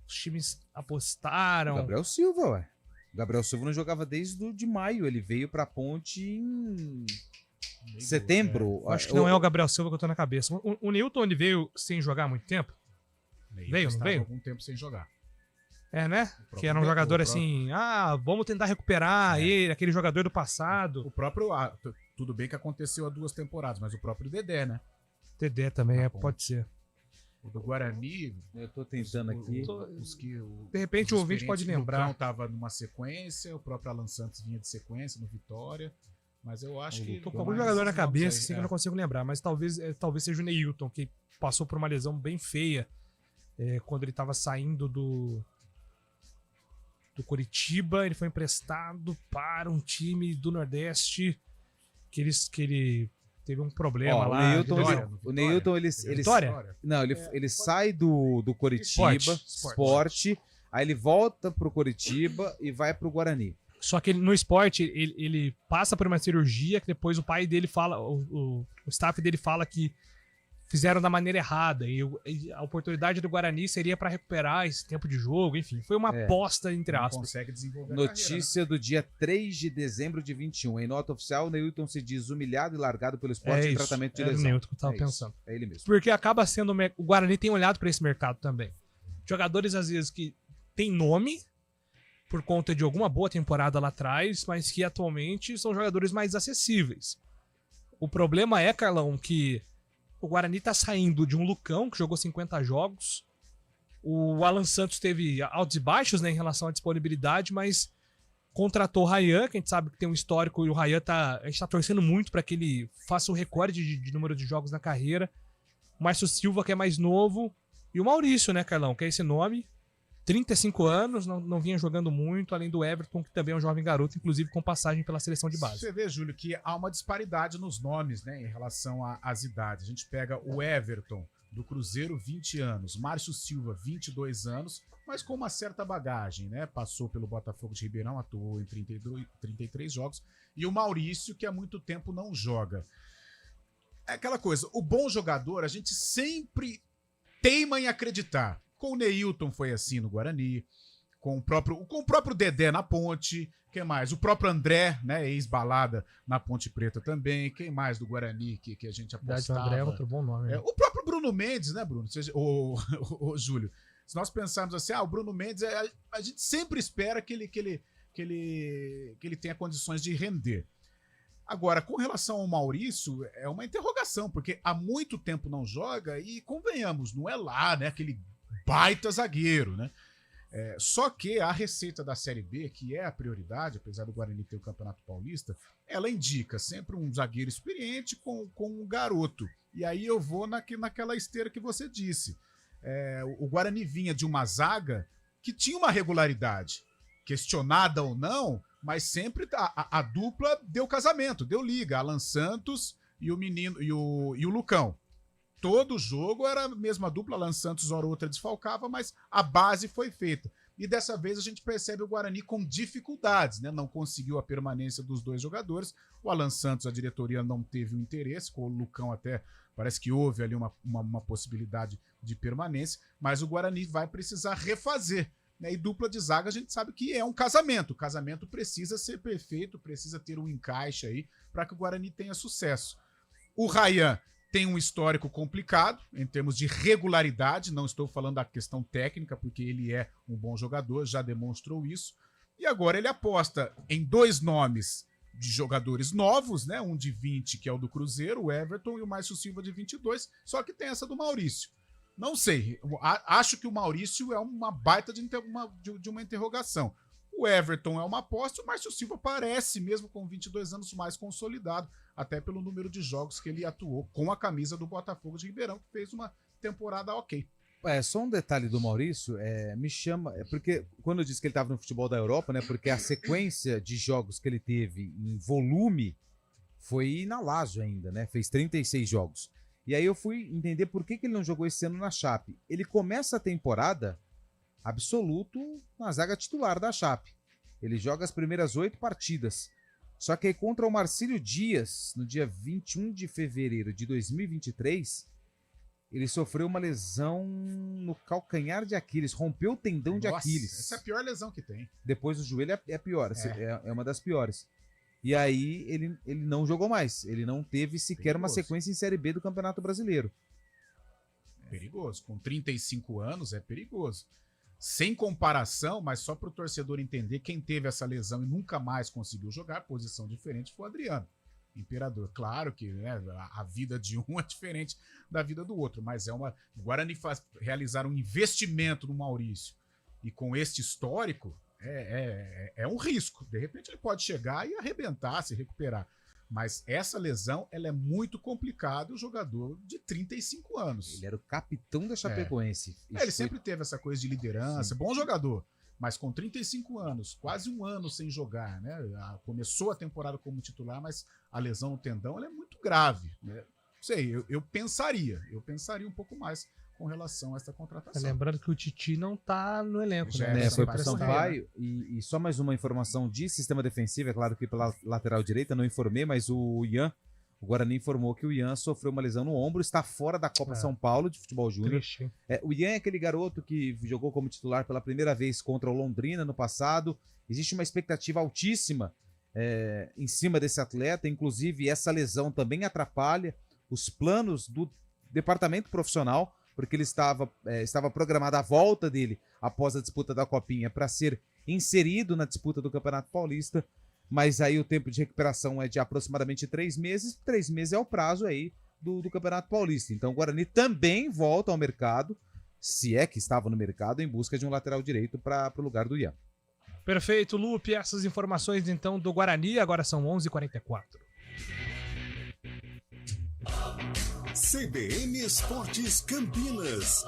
Os times apostaram.
O Gabriel Silva, ué. O Gabriel Silva não jogava desde de maio, ele veio pra Ponte em setembro.
Acho que não é o Gabriel Silva que eu tô na cabeça. O Newton, ele veio sem jogar há muito tempo? Veio, não veio?
Algum tempo sem jogar.
É, né? Que era um jogador assim, vamos tentar recuperar ele, aquele jogador do passado.
O próprio, tudo bem que aconteceu há 2 temporadas, mas o próprio Dedé, né?
Dedé também, pode ser.
O do Guarani,
eu tô tentando aqui.
De repente o ouvinte pode lembrar.
O tava numa sequência, o próprio Alan Santos vinha de sequência no Vitória, mas eu acho que...
Tô com algum jogador na cabeça, assim, que eu não consigo lembrar, mas talvez seja o Neilton, que passou por uma lesão bem feia quando ele tava saindo do Coritiba, ele foi emprestado para um time do Nordeste que ele teve um problema lá.
O Neilton, ele sai do Coritiba, Sport, aí ele volta pro Coritiba e vai pro Guarani.
Só que no Sport, ele passa por uma cirurgia que depois o pai dele fala, o staff dele fala que fizeram da maneira errada e a oportunidade do Guarani seria para recuperar esse tempo de jogo, enfim, foi uma aposta entre aspas.
Consegue desenvolver
Notícia do dia 3 de dezembro de 21. Em nota oficial, o Neilton se diz humilhado e largado pelo Sport em tratamento de lesão.
É o Neilton que eu tava pensando.
É ele mesmo.
Porque acaba sendo... O Guarani tem olhado para esse mercado também. Jogadores, às vezes, que tem nome por conta de alguma boa temporada lá atrás, mas que atualmente são jogadores mais acessíveis. O problema é, Carlão, que o Guarani tá saindo de um Lucão, que jogou 50 jogos. O Alan Santos teve altos e baixos, né, em relação à disponibilidade, mas contratou o Ryan, que a gente sabe que tem um histórico, e o Ryan a gente tá torcendo muito para que ele faça o recorde de número de jogos na carreira. O Márcio Silva, que é mais novo, e o Maurício, né, Carlão, que é esse nome. 35 anos, não vinha jogando muito, além do Everton, que também é um jovem garoto, inclusive com passagem pela seleção de base.
Você vê, Júlio, que há uma disparidade nos nomes, né, em relação às idades. A gente pega o Everton, do Cruzeiro, 20 anos, Márcio Silva, 22 anos, mas com uma certa bagagem, né? Passou pelo Botafogo de Ribeirão, atuou em 33 jogos, e o Maurício, que há muito tempo não joga. É aquela coisa, o bom jogador, a gente sempre teima em acreditar. Com o Neilton foi assim no Guarani, com o próprio Dedé na Ponte, quem mais? O próprio André, né, ex-balada na Ponte Preta também, quem mais do Guarani que a gente apostava?
O André é outro bom nome. Né?
O próprio Bruno Mendes, né, Bruno? O Júlio, se nós pensarmos assim, o Bruno Mendes, a gente sempre espera que ele tenha condições de render. Agora, com relação ao Maurício, é uma interrogação, porque há muito tempo não joga e, convenhamos, não é lá, né, aquele baita zagueiro, né? Só que a receita da Série B, que é a prioridade, apesar do Guarani ter o Campeonato Paulista, ela indica sempre um zagueiro experiente com um garoto. E aí eu vou naquela esteira que você disse. O Guarani vinha de uma zaga que tinha uma regularidade, questionada ou não, mas sempre a dupla deu casamento, deu liga. Alan Santos e o menino e o Lucão. Todo jogo era a mesma dupla, Alan Santos, hora ou outra desfalcava, mas a base foi feita. E dessa vez a gente percebe o Guarani com dificuldades, né? Não conseguiu a permanência dos dois jogadores. O Alan Santos, a diretoria não teve o interesse, com o Lucão até parece que houve ali uma possibilidade de permanência, mas o Guarani vai precisar refazer. Né? E dupla de zaga a gente sabe que é um casamento. O casamento precisa ser perfeito, precisa ter um encaixe aí para que o Guarani tenha sucesso. O Ryan tem um histórico complicado em termos de regularidade, não estou falando da questão técnica, porque ele é um bom jogador, já demonstrou isso. E agora ele aposta em 2 nomes de jogadores novos, né? Um de 20, que é o do Cruzeiro, o Everton, e o Márcio Silva de 22, só que tem essa do Maurício. Não sei, acho que o Maurício é uma baita de uma interrogação. O Everton é uma aposta e o Márcio Silva parece, mesmo com 22 anos, mais consolidado, até pelo número de jogos que ele atuou com a camisa do Botafogo de Ribeirão, que fez uma temporada ok.
Só um detalhe do Maurício, me chama, porque quando eu disse que ele estava no futebol da Europa, né, porque a sequência de jogos que ele teve em volume foi na Lazio ainda, né, fez 36 jogos. E aí eu fui entender por que ele não jogou esse ano na Chape. Ele começa a temporada absoluto na zaga titular da Chape. Ele joga as primeiras 8 partidas. Só que aí contra o Marcílio Dias, no dia 21 de fevereiro de 2023, ele sofreu uma lesão no calcanhar de Aquiles, rompeu o tendão de Aquiles.
Essa é a pior lesão que tem.
Depois do joelho é pior, é uma das piores. E aí ele não jogou mais, ele não teve sequer uma sequência em Série B do Campeonato Brasileiro.
Perigoso, com 35 anos é perigoso. Sem comparação, mas só para o torcedor entender, quem teve essa lesão e nunca mais conseguiu jogar, posição diferente, foi o Adriano Imperador. Claro que, né, a vida de um é diferente da vida do outro, mas o Guarani realizar um investimento no Maurício e com este histórico é um risco. De repente ele pode chegar e arrebentar, se recuperar. Mas essa lesão, ela é muito complicada, o jogador de 35 anos.
Ele era o capitão da Chapecoense.
Ele sempre teve essa coisa de liderança, bom jogador, mas com 35 anos, quase um ano sem jogar, né? Começou a temporada como titular, mas a lesão no tendão ela é muito grave. Né? Não sei, eu pensaria um pouco mais com relação a essa contratação.
Lembrando que o Titi não tá no elenco, né?
Foi para São Paulo. E só mais uma informação de sistema defensivo, é claro que pela lateral direita, não informei, mas o Guarani informou que o Ian sofreu uma lesão no ombro, está fora da Copa São Paulo de futebol júnior. O Ian é aquele garoto que jogou como titular pela primeira vez contra o Londrina no passado. Existe uma expectativa altíssima em cima desse atleta, inclusive essa lesão também atrapalha os planos do departamento profissional, porque ele estava programada a volta dele após a disputa da Copinha para ser inserido na disputa do Campeonato Paulista, mas aí o tempo de recuperação é de aproximadamente 3 meses, 3 meses é o prazo aí do Campeonato Paulista. Então o Guarani também volta ao mercado, se é que estava no mercado, em busca de um lateral direito para o lugar do Ian.
Perfeito, Lupe, essas informações então do Guarani, agora são 11h44.
CBN Esportes Campinas.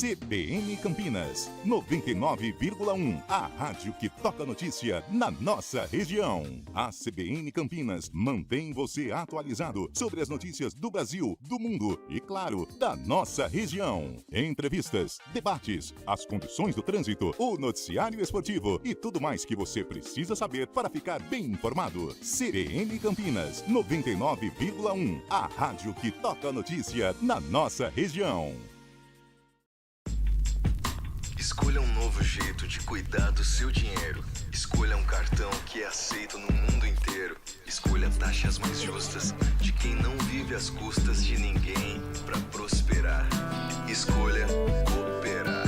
CBN Campinas, 99,1. A rádio que toca notícia na nossa região. A CBN Campinas mantém você atualizado sobre as notícias do Brasil, do mundo e, claro, da nossa região. Entrevistas, debates, as condições do trânsito, o noticiário esportivo e tudo mais que você precisa saber para ficar bem informado. CBN Campinas, 99,1. A rádio que toca notícia na nossa região.
Escolha um novo jeito de cuidar do seu dinheiro. Escolha um cartão que é aceito no mundo inteiro. Escolha taxas mais justas de quem não vive às custas de ninguém para prosperar. Escolha cooperar.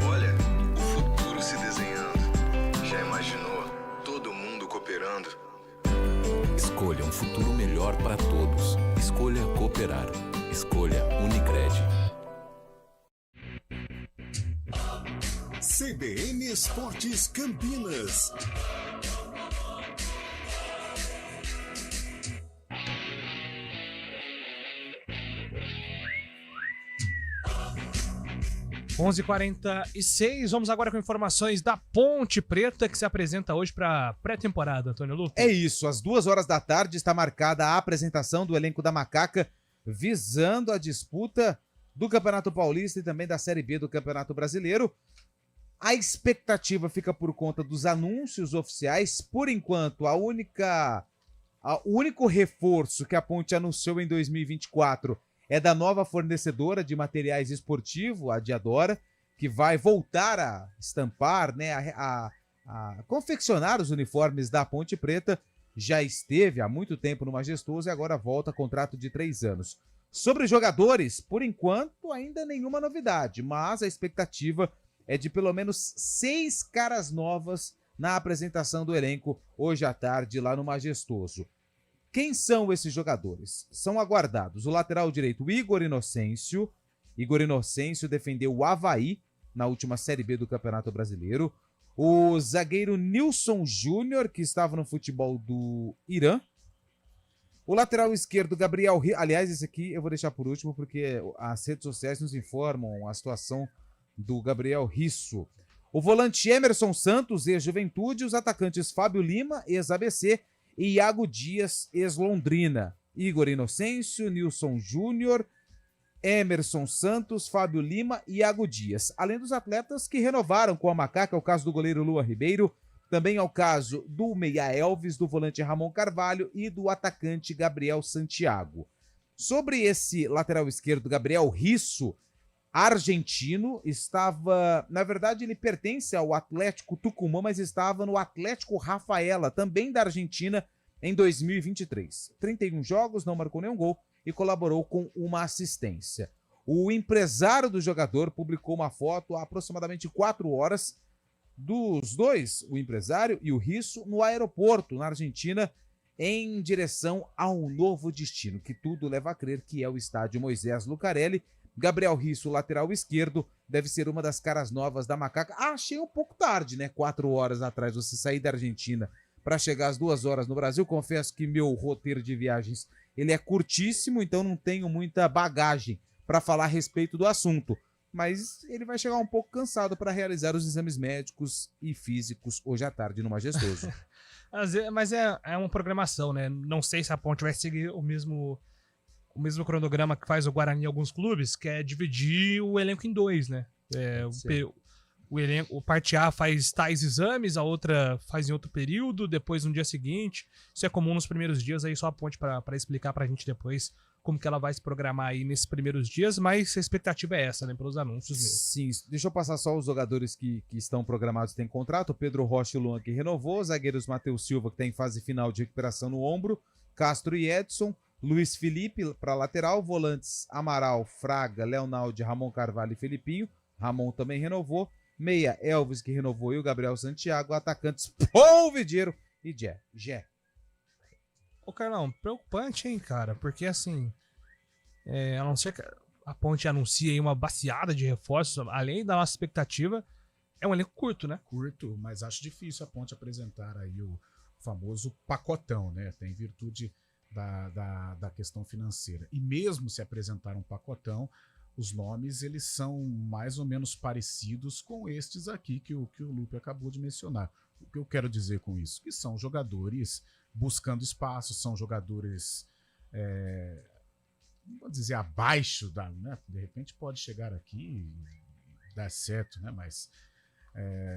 Olha, o futuro se desenhando. Já imaginou todo mundo cooperando?
Escolha um
futuro melhor para todos. Escolha cooperar. Escolha Unicred.
CBN Esportes Campinas.
Onze 46, vamos agora com informações da Ponte Preta, que se apresenta hoje para pré-temporada, Antônio Lupe.
É isso, às 2h está marcada a apresentação do elenco da Macaca, visando a disputa do Campeonato Paulista e também da Série B do Campeonato Brasileiro. A expectativa fica por conta dos anúncios oficiais. Por enquanto, o único reforço que a Ponte anunciou em 2024 é da nova fornecedora de materiais esportivos, a Diadora, que vai voltar a estampar, né, a confeccionar os uniformes da Ponte Preta. Já esteve há muito tempo no Majestoso e agora volta contrato de 3 anos. Sobre jogadores, por enquanto, ainda nenhuma novidade, mas a expectativa é de pelo menos 6 caras novas na apresentação do elenco hoje à tarde lá no Majestoso. Quem são esses jogadores? São aguardados o lateral direito Igor Inocêncio. Igor Inocêncio defendeu o Avaí na última Série B do Campeonato Brasileiro. O zagueiro Nilson Júnior, que estava no futebol do Irã. O lateral esquerdo Gabriel Risso. Aliás, esse aqui eu vou deixar por último porque as redes sociais nos informam a situação do Gabriel Risso. O volante Emerson Santos, ex-Juventude. Os atacantes Fábio Lima, ex-ABC. E Iago Dias, ex-Londrina. Igor Inocêncio, Nilson Júnior, Emerson Santos, Fábio Lima e Iago Dias. Além dos atletas que renovaram com a Macaca, é o caso do goleiro Lua Ribeiro, também é o caso do Meia Elvis, do volante Ramon Carvalho e do atacante Gabriel Santiago. Sobre esse lateral esquerdo, Gabriel Risso, argentino, estava... Na verdade, ele pertence ao Atlético Tucumã, mas estava no Atlético Rafaela, também da Argentina, em 2023. 31 jogos, não marcou nenhum gol e colaborou com uma assistência. O empresário do jogador publicou uma foto há aproximadamente 4 horas dos dois, o empresário e o Risso, no aeroporto, na Argentina, em direção ao novo destino, que tudo leva a crer que é o estádio Moisés Lucarelli. Gabriel Risso, lateral esquerdo, deve ser uma das caras novas da Macaca. Achei um pouco tarde, né? 4 horas atrás você sair da Argentina para chegar às 2 horas no Brasil. Confesso que meu roteiro de viagens ele é curtíssimo, então não tenho muita bagagem para falar a respeito do assunto. Mas ele vai chegar um pouco cansado para realizar os exames médicos e físicos hoje à tarde no Majestoso.
Mas é uma programação, né? Não sei se a Ponte vai seguir o mesmo cronograma que faz o Guarani em alguns clubes, que é dividir o elenco em 2, né? O parte A faz tais exames, a outra faz em outro período, depois no dia seguinte. Isso é comum nos primeiros dias, aí só a Ponte para explicar pra gente depois como que ela vai se programar aí nesses primeiros dias, mas a expectativa é essa, né? Pelos anúncios mesmo.
Sim, deixa eu passar só os jogadores que estão programados e têm contrato. O Pedro Rocha e o Luan que renovou, zagueiros Matheus Silva, que está em fase final de recuperação no ombro, Castro e Edson, Luiz Felipe para lateral, volantes Amaral, Fraga, Leonaldo, Ramon Carvalho e Felipinho. Ramon também renovou. Meia, Elvis, que renovou, e o Gabriel Santiago. Atacantes, Paul Vidiero e Jé.
Ô, Carlão, preocupante, hein, cara? Porque, assim, a não ser que a Ponte anuncie aí uma baciada de reforços, além da nossa expectativa, é um elenco curto, né?
Curto, mas acho difícil a Ponte apresentar aí o famoso pacotão, né? Tem virtude da questão financeira. E mesmo se apresentar um pacotão, os nomes eles são mais ou menos parecidos com estes aqui que o Lupe acabou de mencionar. O que eu quero dizer com isso? Que são jogadores buscando espaço, são jogadores, não vou dizer abaixo da, né? De repente pode chegar aqui e dar certo, né? Mas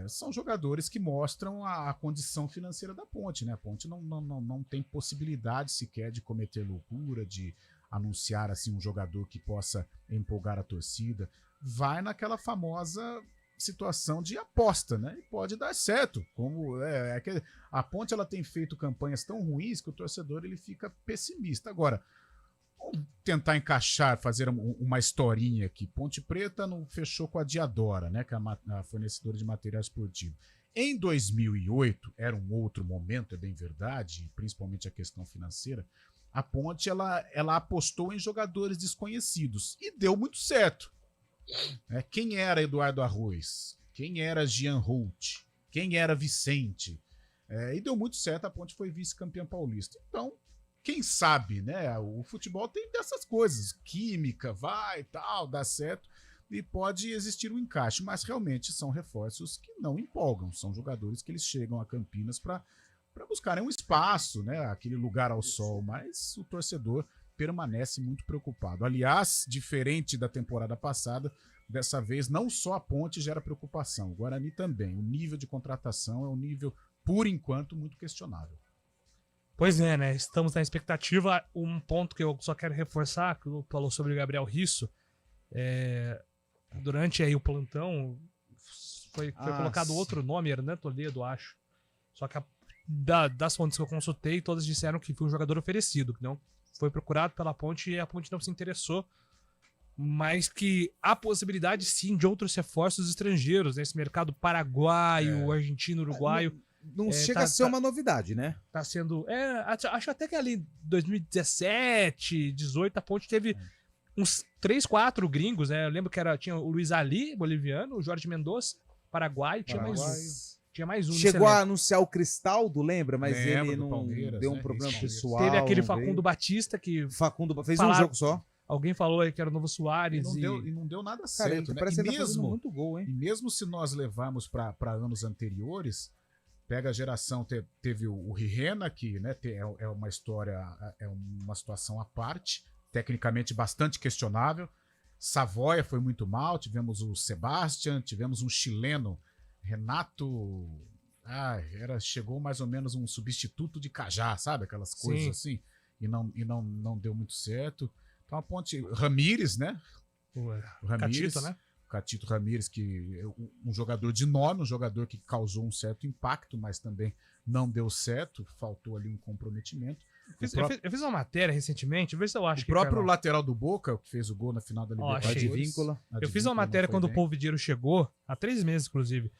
são jogadores que mostram a condição financeira da Ponte, né? A Ponte não tem possibilidade sequer de cometer loucura, de anunciar assim um jogador que possa empolgar a torcida. Vai naquela famosa situação de aposta, né? E pode dar certo. Como a Ponte ela tem feito campanhas tão ruins que o torcedor ele fica pessimista. Agora, vamos tentar encaixar, fazer uma historinha aqui. Ponte Preta não fechou com a Diadora, né? Que é a fornecedora de material esportivo. Em 2008, era um outro momento, é bem verdade, principalmente a questão financeira, a Ponte ela apostou em jogadores desconhecidos e deu muito certo. Quem era Eduardo Arroz? Quem era Jean Holt? Quem era Vicente? E deu muito certo, a Ponte foi vice-campeã paulista. Então, quem sabe, né? O futebol tem dessas coisas, química, vai e tal, dá certo, e pode existir um encaixe, mas realmente são reforços que não empolgam, são jogadores que eles chegam a Campinas para buscarem um espaço, né? Aquele lugar ao sol, mas o torcedor permanece muito preocupado. Aliás, diferente da temporada passada, dessa vez não só a Ponte gera preocupação, o Guarani também. O nível de contratação é um nível, por enquanto, muito questionável.
Pois é, né? Estamos na expectativa. Um ponto que eu só quero reforçar, que eu falou sobre o Gabriel Risso, durante aí o plantão foi colocado outro nome, Hernan Toledo, acho. Só que das fontes que eu consultei, todas disseram que foi um jogador oferecido, que não foi procurado pela Ponte e a Ponte não se interessou, mas que há possibilidade sim de outros reforços estrangeiros nesse mercado paraguaio, argentino, uruguaio.
Não chega a ser uma novidade, né?
Tá sendo. Acho até que ali em 2017, 18, a Ponte teve uns 3, 4 gringos, né? Eu lembro que tinha o Luiz Ali, boliviano, o Jorge Mendoza, paraguaio, tinha mais um.
Chegou a anunciar o Cristaldo, lembra? Mas ele não
Palmeiras,
deu um problema pessoal.
Teve aquele Facundo Batista que.
Facundo fez um jogo só.
Alguém falou aí que era o novo Soares.
E não deu nada certo, né?
Parece que tá fazendo muito gol, hein?
E mesmo se nós levarmos para anos anteriores, pega a geração, teve o Rirena, que, né, é uma história, é uma situação à parte, tecnicamente bastante questionável. Savoia foi muito mal, tivemos o Sebastian, tivemos um chileno, Renato, chegou mais ou menos um substituto de Cajá, sabe? Aquelas coisas assim, e não deu muito certo. Então a Ponte, Ramírez, né?
O
Ramírez,
Catito, né?
Catito Ramírez, que é um jogador de nome, um jogador que causou um certo impacto, mas também não deu certo, faltou ali um comprometimento.
Eu fiz uma matéria recentemente, vê se eu acho
o próprio lateral do Boca, que fez o gol na final da Libertadores.
Eu fiz uma matéria quando o Polvidiero chegou, há 3 meses, inclusive.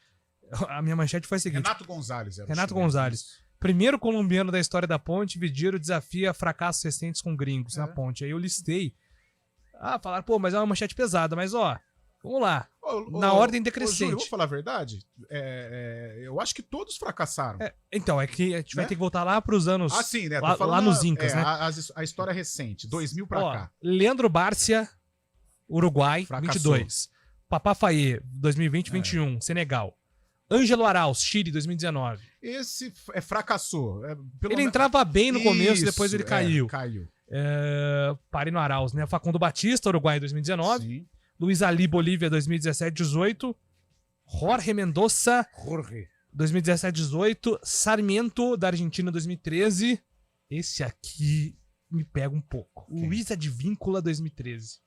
A minha manchete foi a seguinte:
Renato Gonzalez.
Renato Gonzalez. Primeiro colombiano da história da Ponte, Vidiero desafia fracassos recentes com gringos na Ponte. Aí eu listei. Falaram, pô, mas é uma manchete pesada, mas vamos lá. Na ordem decrescente.
Júlio, vou falar a verdade. Eu acho que todos fracassaram.
Então, é que a gente vai ter que voltar lá para os anos.
Sim, né?
Lá nos Incas, né?
A história recente, 2000 pra cá.
Leandro Bárcia, Uruguai, fracassou. 22. Papá Faye, 2020-21, Senegal. Ângelo Arauz, Chile, 2019.
Esse fracassou.
Ele entrava bem no começo, depois ele caiu.
Caiu.
Parei no Arauz, né? Facundo Batista, Uruguai, 2019. Sim. Luiz Ali, Bolívia, 2017-18. Jorge Mendoza, 2017-18. Sarmiento, da Argentina, 2013. Esse aqui me pega um pouco. Luiz Advíncula, 2013.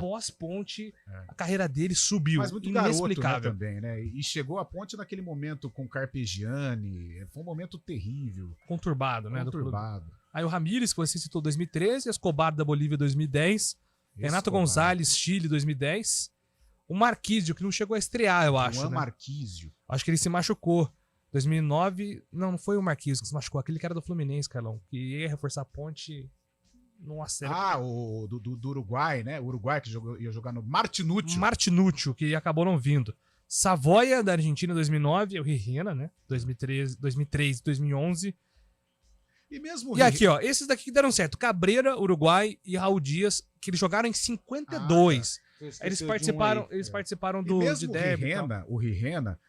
Pós-Ponte, a carreira dele subiu.
Mas muito inexplicável. Garoto, né, também, né? E chegou a Ponte naquele momento com Carpegiani. Foi um momento terrível.
Conturbado, né?
Conturbado.
Aí o Ramírez, que você citou, 2013. Escobar, da Bolívia, 2010. Renato Gonzalez, Chile, 2010. O Marquísio, que não chegou a estrear, eu acho.
O Marquísio.
Acho que ele se machucou. 2009. Não foi o Marquísio que se machucou. Aquele cara do Fluminense, Carlão. Que ia reforçar a Ponte. Não acerta.
O do Uruguai, né? O Uruguai que ia jogar no Martinúcio.
Martinúcio, que acabou não vindo. Savoia, da Argentina, 2009. O Rirena, né? 2003, 2011. E aqui, esses daqui que deram certo. Cabreira, Uruguai e Raul Dias, que eles jogaram em 52. Eles participaram do
mesmo de derby. O Rirena,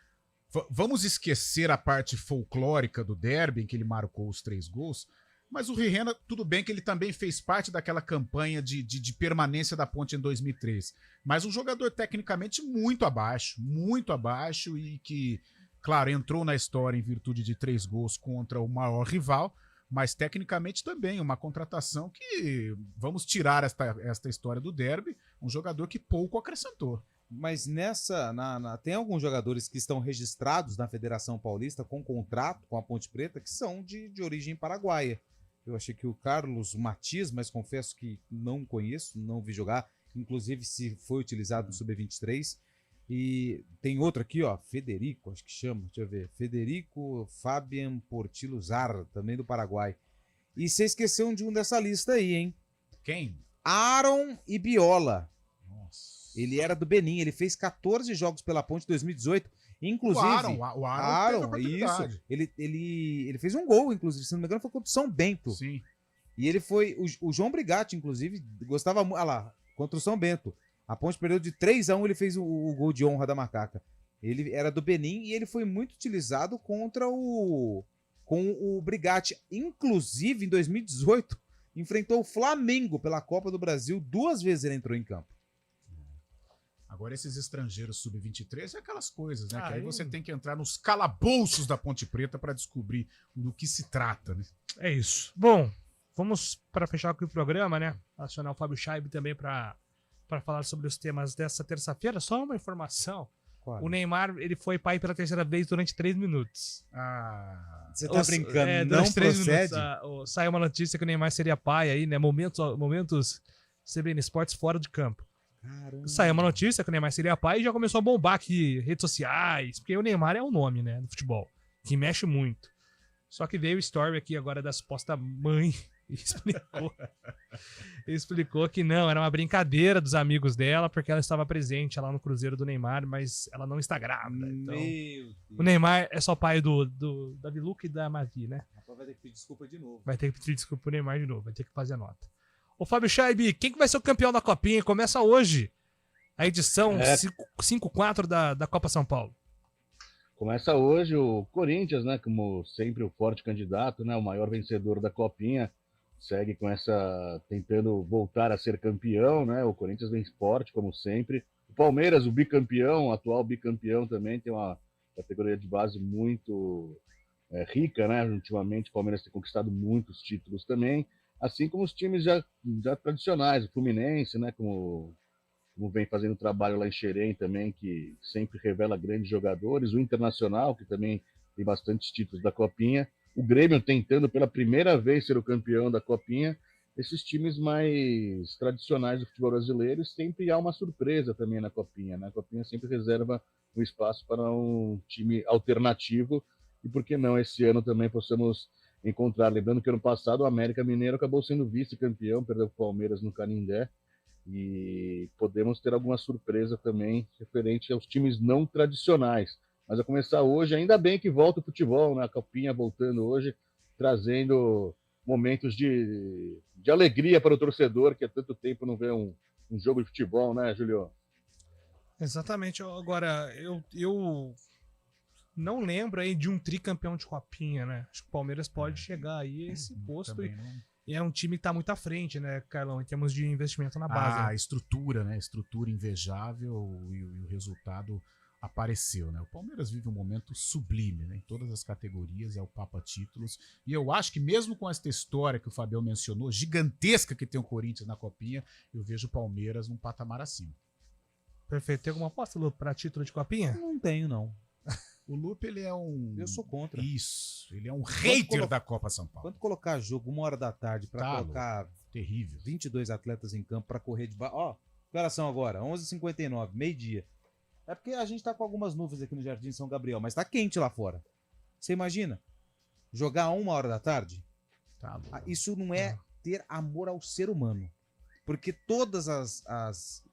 vamos esquecer a parte folclórica do derby, em que ele marcou os 3 gols, mas o Rirena, tudo bem que ele também fez parte daquela campanha de permanência da Ponte em 2003. Mas um jogador tecnicamente muito abaixo e que, claro, entrou na história em virtude de 3 gols contra o maior rival, mas tecnicamente também uma contratação que, vamos tirar esta história do derby, um jogador que pouco acrescentou.
Mas tem alguns jogadores que estão registrados na Federação Paulista com contrato com a Ponte Preta que são de origem paraguaia. Eu achei que o Carlos Matias, mas confesso que não conheço, não vi jogar, inclusive se foi utilizado no Sub-23. E tem outro aqui, ó, Federico, acho que chama, deixa eu ver. Federico Fabian Portillo Zarra, também do Paraguai. E você esqueceu de um dessa lista aí, hein?
Quem?
Aaron Ibiola.
Nossa.
Ele era do Benin, ele fez 14 jogos pela Ponte em 2018. Inclusive.
O Aaron
isso. Ele fez um gol, inclusive, se não me engano, foi contra o São Bento.
Sim.
E ele foi. O João Brigatti, inclusive, gostava muito. Olha lá, contra o São Bento. A Ponte perdeu de 3-1, ele fez o gol de honra da macaca. Ele era do Benin e ele foi muito utilizado com o Brigatti. Inclusive, em 2018, enfrentou o Flamengo pela Copa do Brasil. 2 vezes ele entrou em campo.
Agora, esses estrangeiros sub-23 é aquelas coisas, né? Que aí você tem que entrar nos calabouços da Ponte Preta para descobrir do que se trata, né?
É isso. Bom, vamos para fechar aqui o programa, né? Acionar o Fábio Scheib também para falar sobre os temas dessa terça-feira. Só uma informação.
Claro.
O Neymar, ele foi pai pela 3ª vez durante 3 minutos.
Você tá brincando, não
3
procede?
Minutos, saiu uma notícia que o Neymar seria pai aí, né? Momentos CBN Esportes fora de campo.
Caramba.
Saiu uma notícia que o Neymar seria pai e já começou a bombar aqui redes sociais, porque o Neymar é o nome, né, no futebol, que mexe muito. Só que veio o story aqui agora da suposta mãe e explicou que não, era uma brincadeira dos amigos dela, porque ela estava presente lá no Cruzeiro do Neymar, mas ela não está grávida. Então, o Neymar é só pai do Davi Luca e da Mavi, né?
Vai ter que pedir desculpa de novo.
Vai ter que pedir desculpa pro Neymar de novo, vai ter que fazer a nota. Ô Fábio Scheib, quem que vai ser o campeão da Copinha? Começa hoje a edição 5-4 da Copa São Paulo.
Começa hoje o Corinthians, né? Como sempre o forte candidato, né? O maior vencedor da Copinha. Segue com tentando voltar a ser campeão, né? O Corinthians vem forte, como sempre. O Palmeiras, o bicampeão, atual bicampeão também, tem uma categoria de base muito rica, né? Ultimamente o Palmeiras tem conquistado muitos títulos também. Assim como os times já tradicionais, o Fluminense, né, como vem fazendo trabalho lá em Xerém também, que sempre revela grandes jogadores, o Internacional, que também tem bastantes títulos da Copinha, o Grêmio tentando pela primeira vez ser o campeão da Copinha. Esses times mais tradicionais do futebol brasileiro, sempre há uma surpresa também na Copinha, né? A Copinha sempre reserva um espaço para um time alternativo, e por que não esse ano também possamos encontrar. Lembrando que ano passado o América Mineiro acabou sendo vice-campeão, perdeu o Palmeiras no Canindé, e podemos ter alguma surpresa também referente aos times não tradicionais. Mas a começar hoje, ainda bem que volta o futebol, né? A Copinha voltando hoje, trazendo momentos de alegria para o torcedor, que há tanto tempo não vê um jogo de futebol, né, Julio?
Exatamente. Agora, eu não lembro aí de um tricampeão de Copinha, né? Acho que o Palmeiras pode chegar aí a esse posto. E é um time que tá muito à frente, né, Carlão, em termos de investimento na base.
A estrutura, né? Estrutura invejável e o resultado apareceu, né? O Palmeiras vive um momento sublime, né? Em todas as categorias, é o Papa Títulos. E eu acho que mesmo com essa história que o Fabião mencionou, gigantesca que tem o Corinthians na Copinha, eu vejo o Palmeiras num patamar acima.
Perfeito. Tem alguma aposta, Lu, para título de Copinha?
Não tenho, não.
O Lupe, ele é um...
Eu sou contra.
Isso. Ele é um hater da Copa São Paulo.
Quando colocar jogo 1h da tarde pra colocar
terrível
22 atletas em campo pra correr de... Ó, que horas são agora? 11h59, meio-dia. É porque a gente tá com algumas nuvens aqui no Jardim São Gabriel, mas tá quente lá fora. Você imagina? Jogar 1h da tarde? Isso não é ter amor ao ser humano. Porque todas as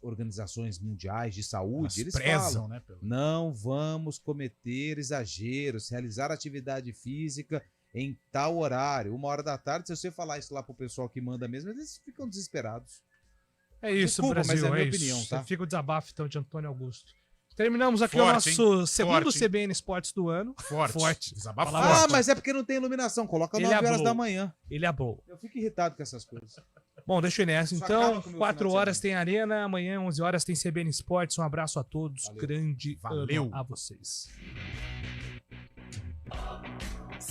organizações mundiais de saúde, eles
prezam,
falam,
né,
não vamos cometer exageros, realizar atividade física em tal horário, 1h da tarde. Se você falar isso lá pro pessoal que manda mesmo, eles ficam desesperados.
É isso,
Desculpa,
Brasil,
mas é a minha
isso.
opinião, tá?
Fica o desabafo, então, de Antônio Augusto. Terminamos aqui
Forte,
o nosso
hein?
segundo
Forte,
CBN Esportes do ano.
Forte. Desabafo
Fala
forte.
Mas é porque não tem iluminação, coloca 9h da manhã.
Ele ablou.
Eu fico irritado com essas coisas.
Bom, deixa eu ir nessa.
Isso
Então,
acaba com o meu
4
final de
horas tem Arena, amanhã 11 horas tem CBN Esportes. Um abraço a todos.
Valeu.
Grande
Valeu.
ano a vocês.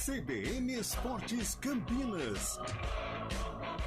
CBN Esportes Campinas.